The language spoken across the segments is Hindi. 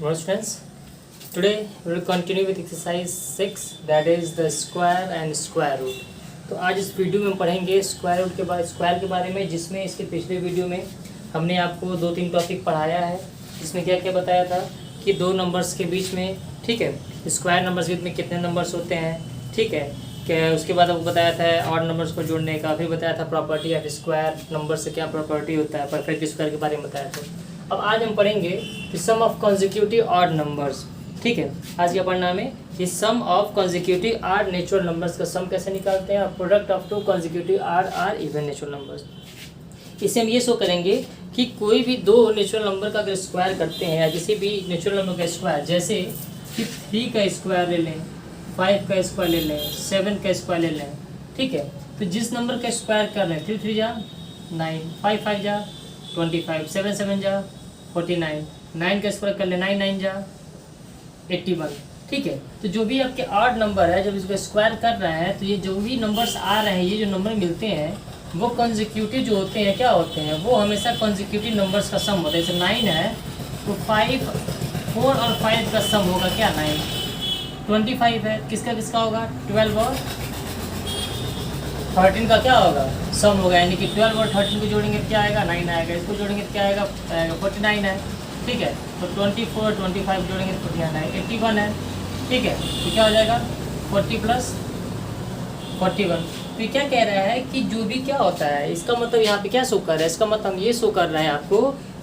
Well, students, today we will continue with exercise 6, that is the square and square root. तो आज इस वीडियो में हम पढ़ेंगे स्क्वायर रूट के बारे में, जिसमें इसके पिछले वीडियो में हमने आपको 2-3 टॉपिक पढ़ाया है, जिसमें क्या क्या बताया था कि दो नंबर्स के बीच में, ठीक है, स्क्वायर नंबर्स के बीच में कितने नंबर्स होते हैं, ठीक है, क्या उसके बाद आपको बताया था ऑड नंबर्स को जोड़ने का, फिर बताया था प्रॉपर्टी ऑफ स्क्वायर नंबर से क्या प्रॉपर्टी होता है, परफेक्ट स्क्वायर के बारे में बताया था। अब आज हम पढ़ेंगे sum of consecutive odd numbers, ठीक है। आज क्या पढ़ना हमें कि sum of consecutive odd natural numbers का सम कैसे निकालते हैं और product of two consecutive odd or even natural numbers. इसे हम ये शो करेंगे कि कोई भी दो नेचुरल नंबर का अगर स्क्वायर करते हैं या किसी भी नेचुरल नंबर का स्क्वायर, जैसे कि 3 का स्क्वायर ले लें, 5 का स्क्वायर ले लें, 7 का स्क्वायर ले लें, ठीक है। तो जिस नंबर का स्क्वायर कर रहे हैं 3 3 जा 9, 5 5 जा 25, 7 7 जा 49, 9 का स्क्वायर कर ले 9 9 जा 81, ठीक है। तो जो भी आपके ऑड नंबर है जब इसको स्क्वायर कर रहे हैं तो ये जो भी नंबर्स आ रहे हैं, ये जो नंबर मिलते हैं वो कॉन्जिक्यूटिव जो होते हैं, क्या होते हैं, वो हमेशा कॉन्जिक्यूटिव नंबर्स का सम होता है। जैसे 9 है तो 5 4 और 5 का सम होगा क्या 9। 25 है किसका किसका होगा 12 और 13 का क्या होगा सम होगा, यानी कि 12 और 13 को जोड़ेंगे क्या आएगा 9 आएगा, इसको जोड़ेंगे क्या आएगा 49 है, ठीक है। तो 24 25 जोड़ेंगे तो 49 है, 81 है, ठीक है। तो क्या हो जाएगा 40 + 41। तो क्या कह रहा है कि जो भी क्या होता है, इसका मतलब यहाँ पे क्या शो कर रहा है, इसका मतलब ये शो कर रहा है आपको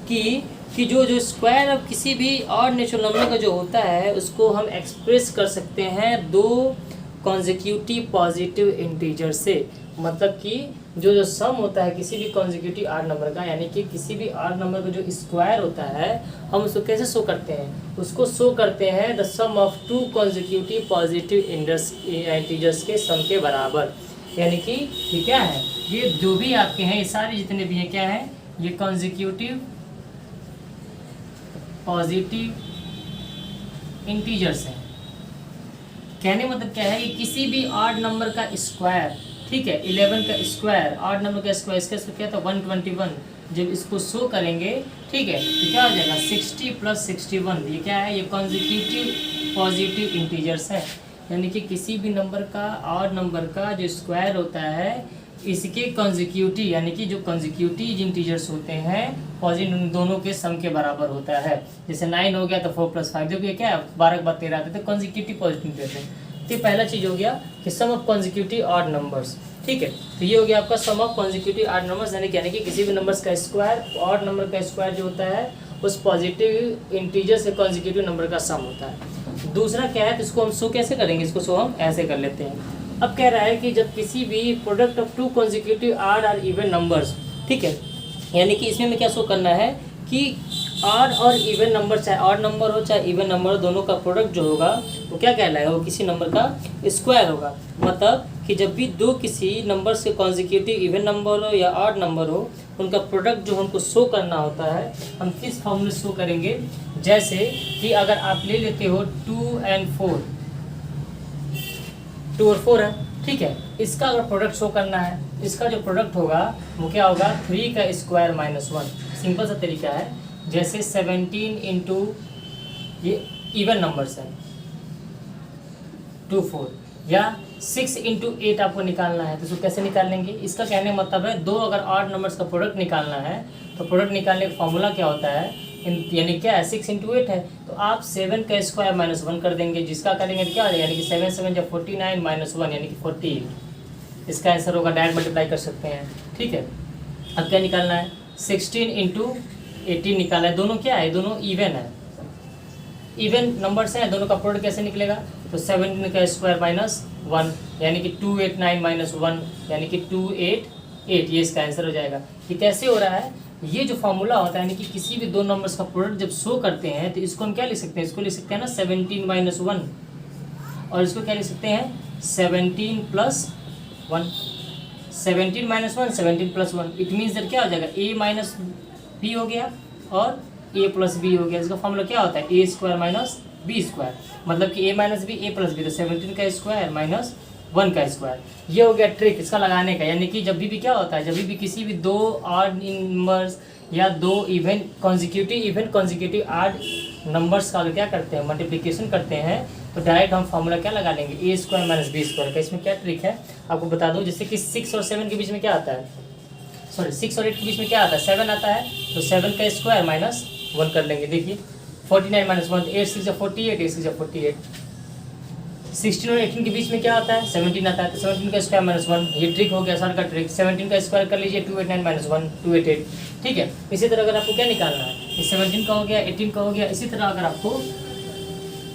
कि जो स्क्वायर ऑफ किसी भी और नेचुरल नंबर का जो होता है उसको हम एक्सप्रेस कर सकते हैं दो कॉन्जिक्यूटिव पॉजिटिव इंटीजर से। मतलब कि जो सम होता है किसी भी कॉन्जिक्यूटिव आर नंबर का, यानी कि किसी भी आर नंबर का जो स्क्वायर होता है हम उसको कैसे शो करते हैं, उसको शो करते हैं the sum of two consecutive positive integers के सम के बराबर। यानी कि ये क्या है, ये जो भी आपके हैं, ये सारे जितने भी हैं क्या है, ये कॉन्जिक्यूटिव पॉजिटिव इंटीजर्स हैं। कहने मतलब क्या है कि किसी भी ऑड नंबर का स्क्वायर, ठीक है, 11 का स्क्वायर, ऑड नंबर का स्क्वायर, इसका क्या था 121, जब इसको शो करेंगे, ठीक है, तो क्या हो जाएगा 60 + 61, ये क्या है, ये कॉन्जिक्यूटिव पॉजिटिव इंटीजर्स है। यानी कि किसी भी नंबर का ऑड नंबर का जो स्क्वायर होता है इसके कॉन्जिक्यूटिव, यानी कि जो कॉन्जिक्यूटिव इंटीजर्स होते हैं पॉजिटिव दोनों के सम के बराबर होता है। जैसे 9 हो गया तो 4 + 5, देखिए क्या है 12 के बाद 13 आते थे, कॉन्जिक्यूटिव पॉजिटिव इंटीजर्स हैं। तो पहला चीज़ हो गया कि sum of consecutive odd numbers, ठीक है। तो ये हो गया आपका सम ऑफ कॉन्जिक्यूटिव ऑड नंबर्स, यानी कि किसी भी नंबर्स का स्क्वायर, ऑड नंबर का स्क्वायर जो होता है उस पॉजिटिव इंटीजर से कॉन्जिक्यूटिव नंबर का सम होता है। दूसरा क्या है, तो इसको हम शो कैसे करेंगे, इसको शो हम ऐसे कर लेते हैं। अब कह रहा है कि जब किसी भी product of two consecutive odd और इवन नंबर्स, ठीक है, यानी कि इसमें हमें क्या शो करना है कि ऑड और इवन नंबर, चाहे ऑड नंबर हो चाहे इवन नंबर हो, दोनों का प्रोडक्ट जो होगा वो क्या कहलाएगा, वो किसी नंबर का स्क्वायर होगा। मतलब कि जब भी दो किसी नंबर से कॉन्जिक्यूटिव इवन नंबर हो या ऑड नंबर हो, उनका प्रोडक्ट जो हमको शो करना होता है हम किस फॉर्म में शो करेंगे। जैसे कि अगर आप ले लेते हो 2 और 4, 2 और 4 है, ठीक है, इसका अगर प्रोडक्ट शो करना है, इसका जो प्रोडक्ट होगा वो क्या होगा 3 का स्क्वायर - 1। सिंपल सा तरीका है, जैसे 17 इंटू ये इवन नंबर्स है 2 4, या 6 इंटू 8 आपको निकालना है, तो इसको कैसे निकाल लेंगे। इसका कहने का मतलब है दो अगर ऑड नंबर्स का प्रोडक्ट निकालना है तो प्रोडक्ट निकालने का फॉर्मूला क्या होता है, यानी क्या है 6 इंटू 8 है, तो आप 7 का स्क्वायर -1 कर देंगे, जिसका करेंगे तो क्या हो जाएगा, यानी कि 7 7 जब 49 - 1 यानी कि 48, इसका आंसर होगा, डायरेक्ट मल्टीप्लाई कर सकते हैं, ठीक है। अब क्या निकालना है 16 इंटू 18 निकाला है, दोनों क्या है, दोनों इवन है, इवन नंबर्स हैं, दोनों का प्रोडक्ट कैसे निकलेगा, तो 17 का स्क्वायर -1 यानी कि 289 - 1 यानी कि 288, ये इसका आंसर हो जाएगा। ये कैसे हो रहा है, ये जो फॉर्मूला होता है, यानी कि किसी भी दो नंबर्स का प्रोडक्ट जब शो करते हैं तो इसको हम क्या लिख सकते हैं, इसको लिख सकते हैं ना 17 - 1, और इसको क्या लिख सकते हैं 17 + 1, 17 - 1 17 + 1, इट मीन्स दैट क्या हो जाएगा a - b हो गया और a + b हो गया। इसका फॉर्मूला क्या होता है a² - b², मतलब कि a - b a + b, तो 17 का स्क्वायर -1 का स्क्वायर। ये हो गया ट्रिक इसका लगाने का, यानी कि जब भी क्या होता है, जब भी किसी भी दो ऑड नंबर्स या दो इवन कॉन्जिक्यूटिव ऑड नंबर्स का अगर क्या करते हैं मल्टीप्लिकेशन करते हैं तो डायरेक्ट हम फार्मूला क्या लगा लेंगे ए स्क्वायर माइनस बी स्क्वायर का। इसमें क्या ट्रिक है आपको बता दूं, जैसे कि 6 और 7 के बीच में क्या आता है, सॉरी 6 और 8 के बीच में क्या आता है 7 आता है, तो 7 का स्क्वायर माइनस 1 कर लेंगे। देखिए 49 माइनस 1, 8 6 48, 8 6 48। 16 और 18 के बीच में क्या आता है 17 आता है, तो 17 का स्क्वायर माइनस 1, ये ट्रिक हो गया सर का ट्रिक। 17 का स्क्वायर कर लीजिए 289 माइनस 1 288, ठीक है। इसी तरह अगर आपको क्या निकालना है, ये 17 का हो गया 18 का हो गया। इसी तरह अगर आपको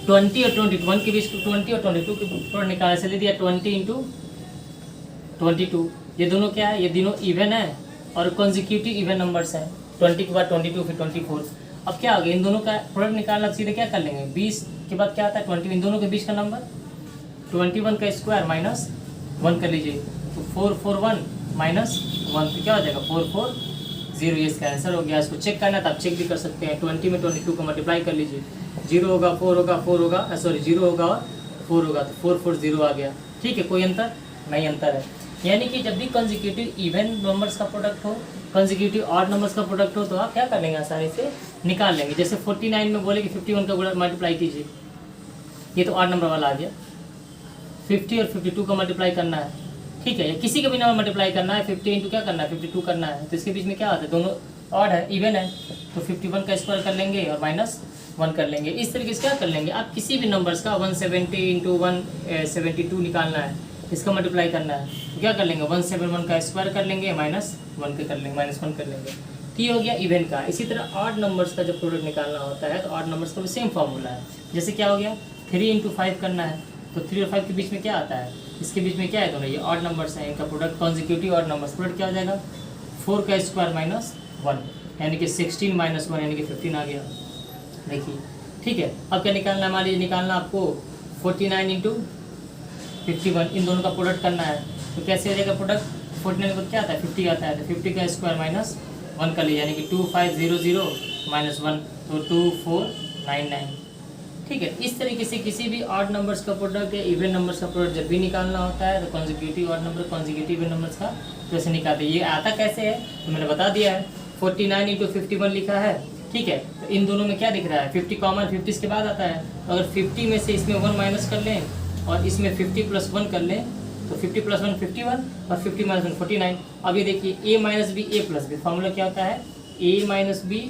20 और 21 के बीच 20 और 22 के प्रोडक्ट निकालने से ले दिया 20 इंटू 22, ये दोनों क्या है, ये दोनों इवन है और कॉन्जिक्यूटिव इवन नंबर्स हैं। 20 के बाद 22 फिर 24। अब क्या हो गया, इन दोनों का प्रोडक्ट निकालना सीधे क्या कर लेंगे 20 के बाद क्या आता है 20, इन दोनों के बीच का नंबर 21 का स्क्वायर माइनस 1 कर लीजिए, तो 441 माइनस 1 तो क्या हो जाएगा 440, ये इसका आंसर हो गया। इसको चेक करना है तो आप चेक भी कर सकते हैं। 20 में 22 को मल्टीप्लाई कर लीजिए, 0 होगा 4 होगा 4 होगा सॉरी 0 होगा और 4 होगा, तो 440 आ गया, ठीक है। कोई अंतर नहीं, अंतर है। यानी कि जब भी कंसेक्यूटिव इवन नंबर्स का प्रोडक्ट हो, कंसेक्यूटिव ऑड नंबर्स का प्रोडक्ट हो, तो आप क्या कर लेंगे आसानी से निकाल लेंगे। जैसे 49 में बोले कि 51 का मल्टीप्लाई कीजिए, ये तो ऑड नंबर वाला आ गया। 50 और 52 का मल्टीप्लाई करना है, ठीक है, या किसी का भी नंबर मल्टीप्लाई करना है 50 इंटू क्या करना है 52 करना है, तो इसके बीच में क्या आता है दोनों ऑड है इवन है, तो 51 का स्क्वायर कर लेंगे और माइनस 1 कर लेंगे। इस तरीके से क्या कर लेंगे आप किसी भी नंबर्स का 170 इंटू 172 निकालना है, इसका मल्टीप्लाई करना है, तो क्या कर लेंगे 171 का स्क्वायर कर लेंगे माइनस 1 कर लेंगे माइनस 1 कर लेंगे, तो ये हो गया इवन का। इसी तरह ऑड नंबर्स का जब प्रोडक्ट निकालना होता है तो ऑड नंबर्स का भी सेम फार्मूला है। जैसे क्या हो गया 3 इंटू 5 करना है, तो 3 और 5 के बीच में क्या आता है, इसके बीच में क्या है दोनों ये ऑड नंबर्स हैं, इनका product consecutive odd numbers product क्या हो जाएगा 4 का स्क्वायर माइनस 1, यानी कि 16 माइनस 1 यानी कि 15 आ गया। देखिए ठीक है। अब क्या निकालना है, मान लीजिए निकालना आपको 49 इंटू 51, इन दोनों का प्रोडक्ट करना है, तो कैसे हो जाएगा प्रोडक्ट 49 को क्या आता है 50 आता है, तो 50 का स्क्वायर माइनस 1 कर लीजिए, यानी कि 2500 माइनस 1 तो 2499, ठीक है। इस तरीके से किसी भी ऑड नंबर्स का प्रोडक्ट या इवन नंबर्स का प्रोडक्ट जब भी निकालना होता है तो consecutive odd number consecutive even numbers का वैसे निकालते हैं। ये आता कैसे है तो मैंने बता दिया है, 49 इंटू 51 लिखा है, ठीक है। तो इन दोनों में क्या दिख रहा है 50 कॉमन 50 इसके बाद आता है, तो अगर 50 में से इसमें 1 माइनस कर लें और इसमें 50 प्लस 1 कर लें तो 50 प्लस 1 51 और 50 माइनस 1 49। अब ये देखिए a minus B A plus B, formula क्या होता है a माइनस बी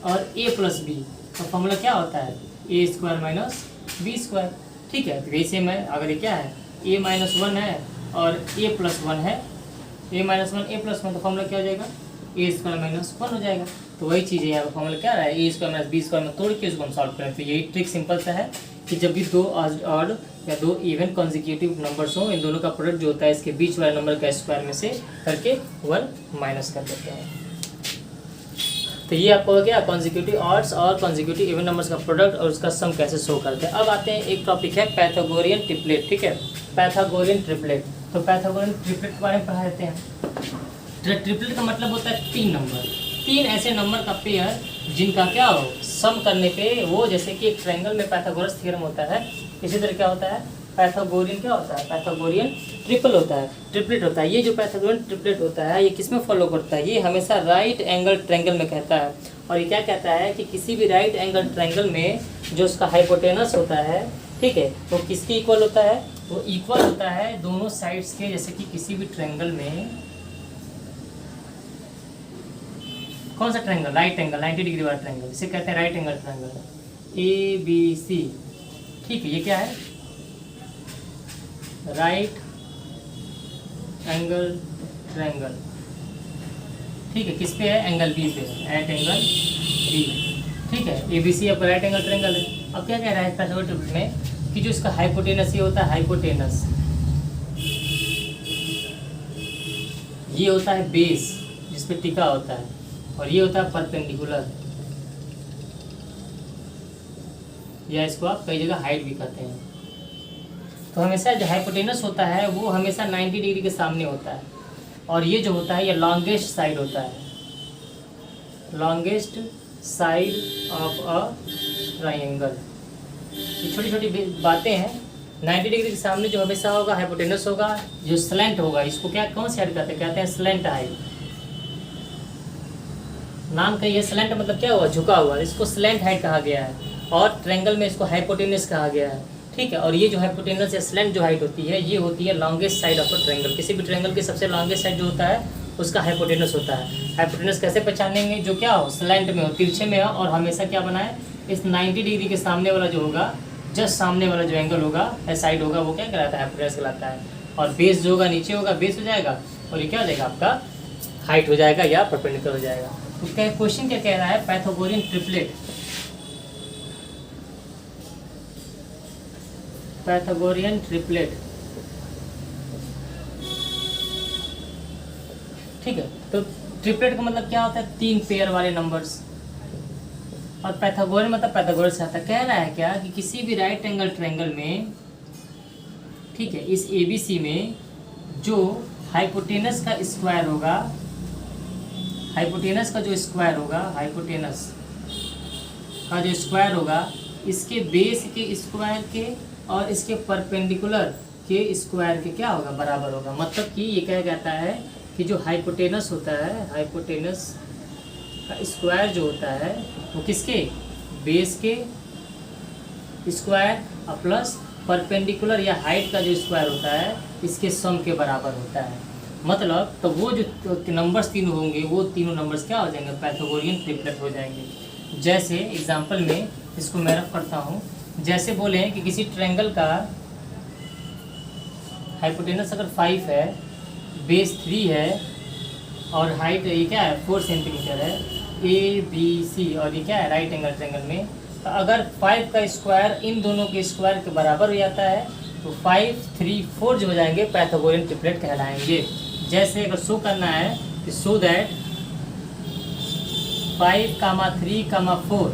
और a प्लस बी, तो फॉर्मूला क्या होता है A square minus B square, ठीक है। तो वैसे में अगर ये क्या है a माइनस 1 है और a प्लस 1 है, a माइनस 1 a प्लस 1, तो फॉर्मूला क्या हो जाएगा ए स्क्वायर माइनस 1 हो जाएगा। तो वही चीज़ है यहाँ पर फॉर्मूला क्या रहा है A square minus B square में तोड़ के उसको हम सॉल्व करें। तो यही ट्रिक सिंपल सा है कि जब भी दो ऑड या दो इवन कॉन्जिक्यूटिव नंबर्स हो, इन दोनों का प्रोडक्ट जो होता है इसके बीच वाले नंबर का स्क्वायर में से करके 1 माइनस कर देते हैं। तो ये आपको हो गया कॉन्जिक्यूटिव ऑड्स और कॉन्जिक्यूटिव इवन नंबर्स का प्रोडक्ट और उसका सम कैसे शो करते हैं। अब आते हैं एक टॉपिक है पैथागोरियन ट्रिपलेट, ठीक है, पैथागोरियन ट्रिपलेट। तो पैथागोरियन ट्रिपलेट के बारे में पढ़ा देते हैं। ट्रिपलेट का मतलब होता है 3 नंबर, 3 ऐसे नंबर का पेयर जिनका क्या हो सम करने पे वो, जैसे कि एक ट्रायंगल में पैथागोरस थ्योरम होता है, इसी तरह क्या होता है पैथागोरियन क्या होता है पैथागोरियन ट्रिपल होता है, ट्रिपलेट होता है। ये जो पैथागोरियन ट्रिपलेट होता है ये किस में फॉलो करता है, ये हमेशा राइट एंगल ट्रायंगल में कहता है। और ये क्या कहता है कि किसी भी राइट एंगल ट्रायंगल में जो उसका हाइपोटेनस होता है, ठीक है, वो किसके इक्वल होता है, वो इक्वल होता है दोनों साइड्स के। जैसे कि किसी भी ट्रायंगल में कौन सा ट्रायंगल राइट एंगल 90 डिग्री वाला ट्रायंगल, इसे कहते हैं राइट एंगल ट्रायंगल ABC, ठीक है। ये क्या है राइट एंगल ट्रायंगल, ठीक है, किस पे है एंगल बी पे, एट एंगल बी, ठीक है। ABC आपका राइट एंगल ट्रायंगल है। अब क्या कह रहा है पैथागोरियन में कि जो इसका हाइपोटेनस ये होता है हाइपोटेनस, ये होता है बेस जिस पे टिका होता है, और ये होता है परपेंडिकुलर, या इसको आप कई जगह हाइट भी कहते हैं। तो हमेशा जो हाइपोटेनस होता है वो हमेशा 90 डिग्री के सामने होता है, और ये जो होता है ये लॉन्गेस्ट साइड होता है, longest side of a triangle. ये छोटी छोटी बातें हैं। 90 डिग्री के सामने जो हमेशा होगा हाइपोटेनस होगा, जो स्लैंट होगा इसको क्या कौन सी हाइट कहते हैं स्लैंट हाइट, नाम का ये स्लैंट मतलब क्या हुआ, झुका हुआ, इसको स्लैंट हाइट कहा गया है, और ट्रायंगल में इसको हाइपोटेनस कहा गया है, ठीक है। और ये जो हाइपोटेनस या स्लैंट जो हाइट होती है, ये होती है longest side of a triangle. किसी भी ट्रायंगल की सबसे लॉन्गेस्ट साइड जो होता है उसका हाइपोटेनस होता है। हाइपोटेनस कैसे पहचानेंगे, जो क्या हो, स्लैंट में हो, तिरछे में हो, और हमेशा क्या बनाए, इस 90 डिग्री के सामने वाला जो होगा, जस्ट सामने वाला जो एंगल होगा या साइड होगा, वो क्या कहलाता है, हाइपोटेनस कहलाता है। और बेस जो होगा नीचे होगा, बेस हो जाएगा, और ये क्या हो जाएगा, आपका हाइट हो जाएगा या परपेंडिकुलर हो जाएगा। तो क्या क्वेश्चन क्या कह रहा है, पाइथागोरियन ट्रिपलेट, पाइथागोरियन ट्रिपलेट, ठीक है। तो ट्रिपलेट का मतलब क्या होता है, 3 पेयर वाले नंबर्स, और पाइथागोरियन मतलब पाइथागोरस से आता है। कह रहा है क्या कि किसी भी राइट एंगल ट्रायंगल में, ठीक है, इस ABC में जो हाइपोटेनस का स्क्वायर होगा, हाइपोटेनस का जो स्क्वायर होगा, हाइपोटेनस का जो स्क्वायर होगा, इसके बेस के स्क्वायर के और इसके परपेंडिकुलर के स्क्वायर के क्या होगा, बराबर होगा। मतलब कि ये क्या कहता है कि जो हाइपोटेनस होता है, हाइपोटेनस का स्क्वायर जो होता है वो किसके, बेस के स्क्वायर और प्लस परपेंडिकुलर या हाइट का जो स्क्वायर होता है, इसके सम के बराबर होता है। मतलब तो वो जो नंबर्स तीनों होंगे, वो तीनों नंबर्स क्या हो जाएंगे, पाइथागोरियन ट्रिपलेट हो जाएंगे। जैसे एग्जांपल में इसको मैं रफ करता हूँ, जैसे बोले हैं कि किसी ट्रायंगल का हाइपोटेनस अगर 5 है, बेस 3 है, और हाइट ये क्या है, 4 सेंटीमीटर है, ABC, और ये क्या है, राइट एंगल ट्रायंगल में। तो अगर 5 का स्क्वायर इन दोनों के स्क्वायर के बराबर हो जाता है, तो 5, 3, 4 जो हो जाएंगे, पाइथागोरियन ट्रिपलेट कहलाएंगे। जैसे अगर शो करना है कि शो दैट 5, 3, 4,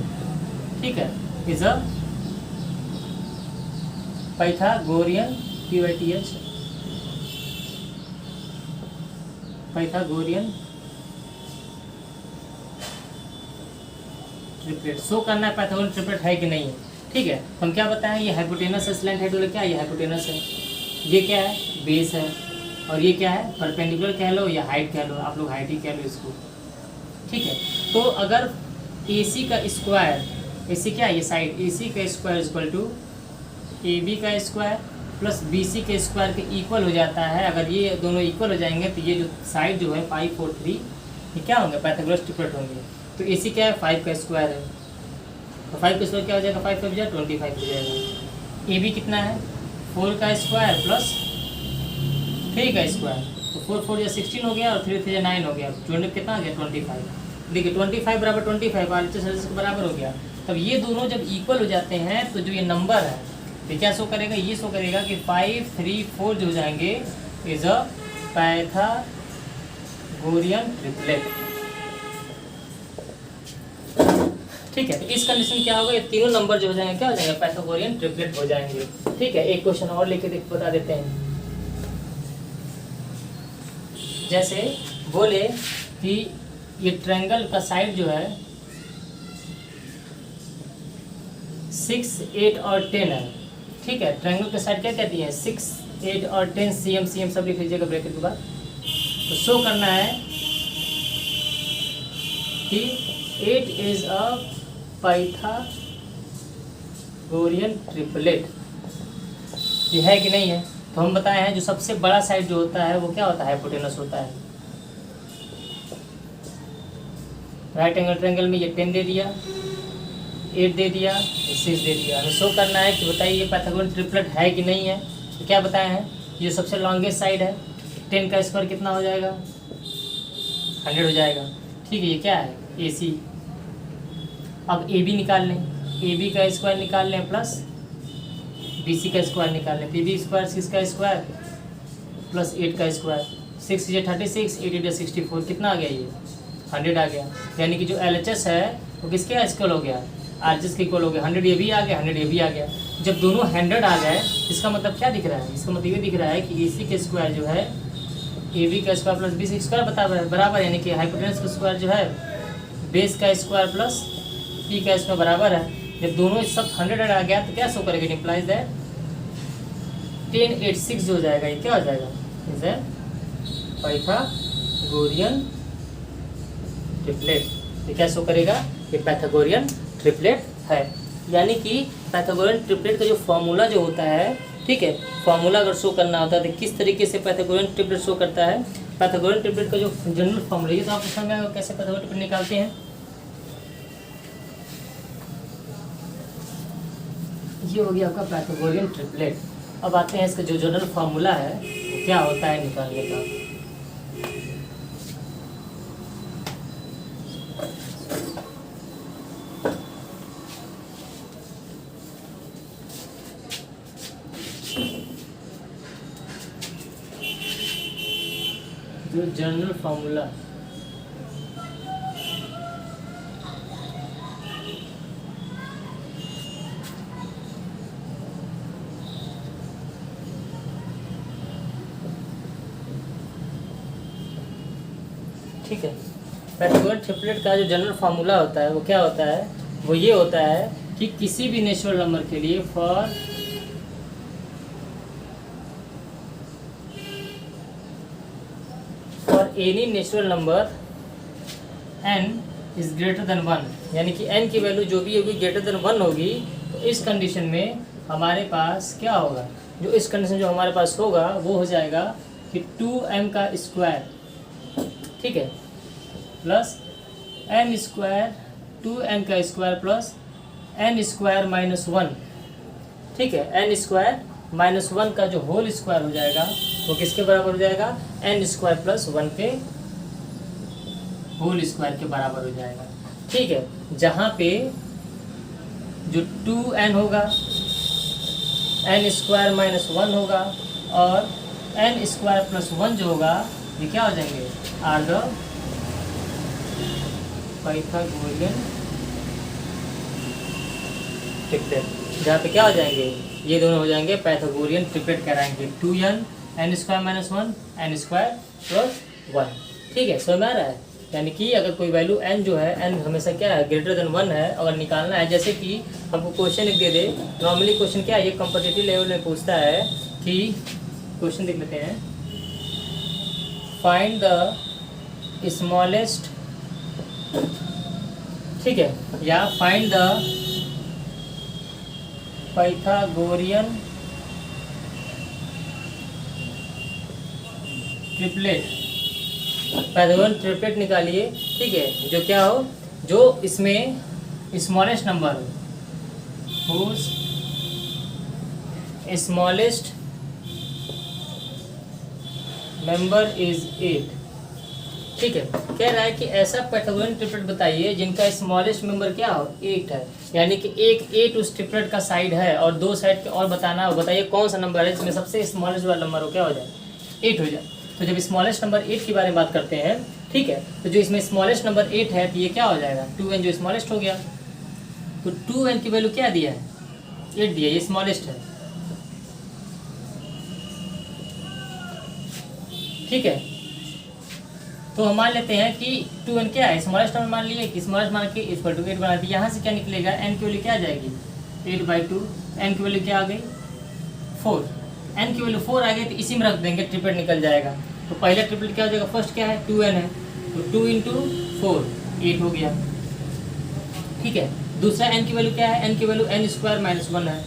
ठीक है, is a Pythagorean PYTH, Pythagorean triplet. Show करना है पाइथागोरियन ट्रिपलेट है कि नहीं है, ठीक है। हम क्या बताएं, ये हाइपोटेनस है, स्लैंट हाइट वाला क्या है, ये हाइपोटेनस है, ये क्या है, बेस है, और ये क्या है, परपेंडिकुलर कह लो या हाइट कह लो, आप लोग हाइट ही कह लो इसको, ठीक है। तो अगर AC का स्क्वायर, AC क्या है, ये साइड, AC का स्क्वायर इक्वल टू AB का स्क्वायर प्लस BC के स्क्वायर के इक्वल हो जाता है। अगर ये दोनों इक्वल हो जाएंगे तो ये जो साइड जो है 5, 4, 3, ये क्या होंगे, पाइथागोरस ट्रिपलेट होंगे। तो AC क्या है, 5 का स्क्वायर है, तो 5 का स्क्वायर क्या हो जाएगा, 5 का 25 हो जाएगा। AB कितना है, 4 का स्क्वायर प्लस 3 का स्क्वायर, तो 4, 4 या 16 हो गया, और 3, 3 9 हो गया, 20 कितना आ गया, 25। देखिए 25 बराबर 25, RHS के बराबर हो गया। तब ये दोनों जब इक्वल हो जाते हैं तो जो ये नंबर है, ये क्या शो करेगा, ये शो करेगा कि 5, 3, 4 जो हो जाएंगे इज अ पाइथागोरियन ट्रिपलेट, ठीक है। तो इस कंडीशन क्या होगा, ये तीनों नंबर जो हो जाएंगे क्या हो जाएंगे, पाइथागोरियन ट्रिपलेट हो जाएंगे, ठीक है। एक क्वेश्चन और लेके बता देते हैं। जैसे बोले कि ये ट्रायंगल का साइड जो है 6, 8 और 10 है, ठीक है। ट्रायंगल का साइड क्या कहती है, 6, 8 और 10 CM सब लिख लीजिएगा ब्रैकेट के बाद। तो शो करना है कि 8 इज अ पाइथागोरियन ट्रिपलेट, ये है कि नहीं है। तो हम बताए हैं जो सबसे बड़ा साइड जो होता है वो क्या होता है, हाइपोटेनस होता है। राइट एंगल ट्रायंगल में ये 10 दे दिया, 8 दे दिया, 6 दे दिया। हमें शो करना है कि बताइए ये पाइथागोरियन ट्रिपलेट है कि नहीं है। तो क्या बताए हैं, ये सबसे लॉन्गेस्ट साइड है, 10 का स्क्वायर कितना हो जाएगा, 100 हो जाएगा, ठीक है। ये क्या है, AC। अब AB निकाल लें, AB का स्क्वायर निकाल लें प्लस BC का स्क्वायर निकाल लें। AB स्क्वायर 6 का स्क्वायर प्लस 8 का स्क्वायर, 6 या 36, 8 या 64, कितना आ गया, ये 100 आ गया। यानी कि जो LHS है वो किसके इक्वल हो गया, RHS के इक्वल हो गया। 100 ये भी आ गया, 100 ये भी आ गया। जब दोनों 100 आ गए, इसका मतलब क्या दिख रहा है, इसका मतलब ये दिख रहा है कि AC के स्क्वायर जो है AB का स्क्वायर प्लस BC स्क्वायर बराबर, यानी कि हाइपोटेनस का स्क्वायर जो है बेस का स्क्वायर प्लस P का स्क्वायर बराबर है। जब दोनों सब 100 आ गया तो क्या शो करेगा, इम्प्लाइज दैट 10, 8, 6 जो हो जाएगा, ये क्या हो जाएगा, इज ए पाइथागोरियन ट्रिपलेट, ये क्या शो करेगा, ये पाइथागोरियन ट्रिपलेट है। यानी कि पाइथागोरियन ट्रिपलेट का जो फॉर्मूला जो होता है, ठीक है, फॉर्मूला अगर शो करना होता है तो किस तरीके से पाइथागोरियन ट्रिपलेट शो करता है। पाइथागोरियन ट्रिपलेट का जो जनरल फॉर्मूला, ये तो आपको समझ में आएगा कैसे पाइथागोरियन ट्रिपलेट निकालते हैं। ये हो गया आपका पाइथागोरियन ट्रिपलेट। अब आते हैं इसका जो जनरल फार्मूला है वो क्या होता है निकालने का। जो जनरल फार्मूला ठीक है, पाइथागोरियन ट्रिपलेट का जो जनरल फार्मूला होता है वो क्या होता है, वो ये होता है कि किसी भी नेचुरल नंबर के लिए for any natural number n is greater than 1, यानी कि n की वैल्यू जो भी होगी ग्रेटर देन 1 होगी, तो इस कंडीशन में हमारे पास क्या होगा, जो इस कंडीशन जो हमारे पास होगा वो हो जाएगा कि 2m का स्क्वायर, ठीक है, प्लस n स्क्वायर 2n का square plus n square minus 1, ठीक है, n स्क्वायर माइनस 1 का जो होल स्क्वायर हो जाएगा वो किसके बराबर हो जाएगा, n स्क्वायर प्लस 1 के होल स्क्वायर के बराबर हो जाएगा। ठीक है, जहाँ पे जो 2n होगा n स्क्वायर माइनस 1 होगा और n स्क्वायर प्लस 1 जो होगा ये क्या हो जाएंगे, आर द पाइथागोरियन ट्रिपलेट, जहाँ पे क्या हो जाएंगे, ये दोनों हो जाएंगे पाइथागोरियन ट्रिपलेट कहलाएंगे। 2n n square minus 1 n square plus 1। ठीक है, समझ में आ रहा है। यानी कि अगर कोई वैल्यू n जो है, n हमेशा क्या है, ग्रेटर देन 1 है, अगर निकालना है, जैसे कि हमको क्वेश्चन एक दे दे, नॉर्मली क्वेश्चन क्या है, ये कॉम्पिटिटिव लेवल में पूछता है कि क्वेश्चन देख लेते हैं, फाइंड द स्मॉलेस्ट, ठीक है, या find the Pythagorean triplet, Pythagorean triplet निकालिए। ठीक है, जो क्या हो, जो इसमें स्मॉलेस्ट नंबर हो, हुज स्मॉलेस्ट मेंबर इज 8। ठीक है, कह रहा है कि ऐसा पाइथागोरियन ट्रिपलेट बताइए जिनका स्मॉलेस्ट मेंबर क्या हो, 8 है, यानी कि एक 8 उस ट्रिपलेट का साइड है और दो साइड के और बताना हो, बताइए कौन सा नंबर है जिसमें सबसे स्मॉलेस्ट वाला नंबर हो क्या हो जाए, 8 हो जाए। तो जब स्मॉलेस्ट नंबर 8 के बारे में बात करते हैं, ठीक है, तो जो इसमें स्मॉलेस्ट नंबर 8 है तो ये क्या हो जाएगा, 2n जो स्मॉलेस्ट हो गया, तो 2n की वैल्यू क्या दिया है, 8 दिया, ये स्मॉलेस्ट है। ठीक है, तो हम मान लेते हैं कि 2n क्या है, स्मॉलेस्ट नंबर मान लिए, कि स्मॉलेस्ट मान के इक्वल टू 8 बना दिया। यहाँ से क्या निकलेगा, n की वैल्यू क्या आ जाएगी, 8/2, n की वैल्यू क्या आ गई, 4, n की वैल्यू 4 आ गई, तो इसी में रख देंगे, ट्रिपलेट निकल जाएगा। तो पहला ट्रिपलेट क्या हो जाएगा, फर्स्ट क्या है, 2n है, तो 2 × 4 8 हो गया। ठीक है, दूसरा n की वैल्यू क्या है, n की वैल्यू n स्क्वायर माइनस 1 है,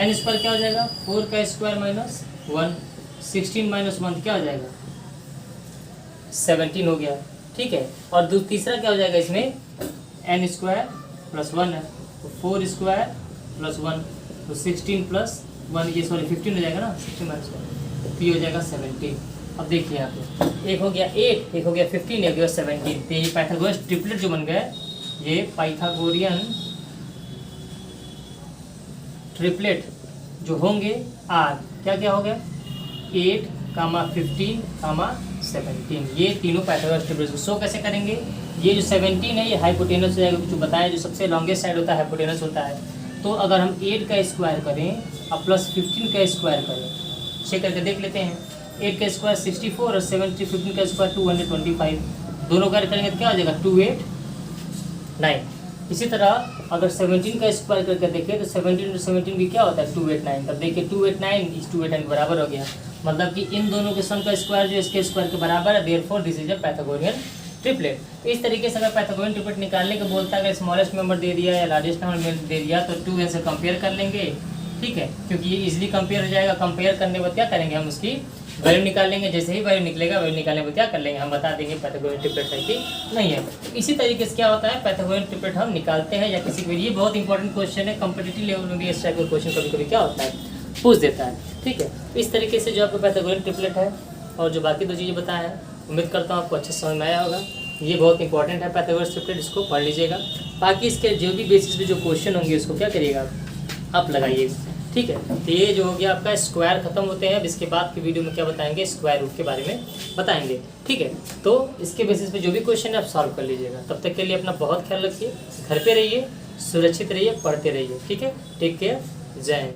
n स्क्वायर क्या हो जाएगा, 4 का स्क्वायर माइनस 1, 16 माइनस 1 क्या हो जाएगा, 17 हो गया। ठीक है, और तीसरा क्या हो जाएगा, इसमें n स्क्वायर प्लस 1 है, तो 4 स्क्वायर प्लस 1, तो 16 प्लस 1, ये सॉरी 15 हो जाएगा ना, 16 माइनस 1, तो ये हो जाएगा 17। अब देखिए यहाँ पे एक हो गया 8, एक हो गया 15, एक हो गया 17, तो ये पाइथागोरस ट्रिपलेट जो बन गए, ये पाइथागोरियन ट्रिपलेट जो होंगे आर क्या क्या हो गया, 8, 15, 17, ये तीनों पाइथागोरस ट्रिपलेट। शो कैसे करेंगे, ये जो 17 है ये हाइपोटेनस हो जाएगा, जो बताया जो सबसे लॉन्गेस्ट साइड होता है हाइपोटेनस होता है। तो अगर हम 8 का स्क्वायर करें और प्लस 15 का स्क्वायर करें, चेक करके देख लेते हैं, 8 का स्क्वायर 64 और 15 का स्क्वायर 225, दोनों का करेंगे तो क्या हो जाएगा, 289। इसी तरह अगर 17 का स्क्वायर करके देखें तो 17 × 17 भी क्या होता है, 289। तब देखिए 289 इस 289 के बराबर हो गया, मतलब कि इन दोनों के सम का स्क्वायर जो इसके स्क्वायर के बराबर है, therefore this is a Pythagorean triplet. इस तरीके से अगर पाइथागोरियन ट्रिपलेट निकालने को बोलता है, अगर स्मॉलेस्ट नंबर दे दिया या लार्जेस्ट नंबर दे दिया तो 2n से कंपेयर कर लेंगे, ठीक है, क्योंकि ये इजीली कंपेयर हो जाएगा। कंपेयर करने के बाद क्या करेंगे, हम उसकी वैल्यू निकाल लेंगे। जैसे ही वैल्यू निकलेगा, वैल्यू निकालने के बाद क्या कर लेंगे, हम बता देंगे पाइथागोरियन ट्रिपलेट है कि नहीं है। तो इसी तरीके से क्या होता है, पाइथागोरियन ट्रिपलेट हम निकालते हैं। या किसी को, ये बहुत इंपॉर्टेंट क्वेश्चन है, कॉम्पिटिटिव लेवल में भी इस टाइप का क्वेश्चन कभी कभी क्या होता है, पूछ देता है, ठीक है। इस तरीके से जो आपका पाइथागोरियन ट्रिपलेट है और जो बाकी दो चीज़ें बताया है, उम्मीद करता हूँ आपको अच्छे समझ में आया होगा। ये बहुत इंपॉर्टेंट है पाइथागोरस ट्रिपलेट, इसको पढ़ लीजिएगा। बाकी इसके जो भी बेसिस पे जो क्वेश्चन होंगे उसको क्या करिएगा, आप लगाइएगा, ठीक है। तो ये जो हो गया आपका स्क्वायर खत्म होते हैं। अब इसके बाद की वीडियो में क्या बताएंगे, स्क्वायर रूट के बारे में बताएंगे, ठीक है। तो इसके बेसिस पे जो भी क्वेश्चन है आप सॉल्व कर लीजिएगा। तब तक के लिए अपना बहुत ख्याल रखिए, घर पे रहिए, सुरक्षित रहिए, पढ़ते रहिए, ठीक है। टेक केयर, जय हिंद।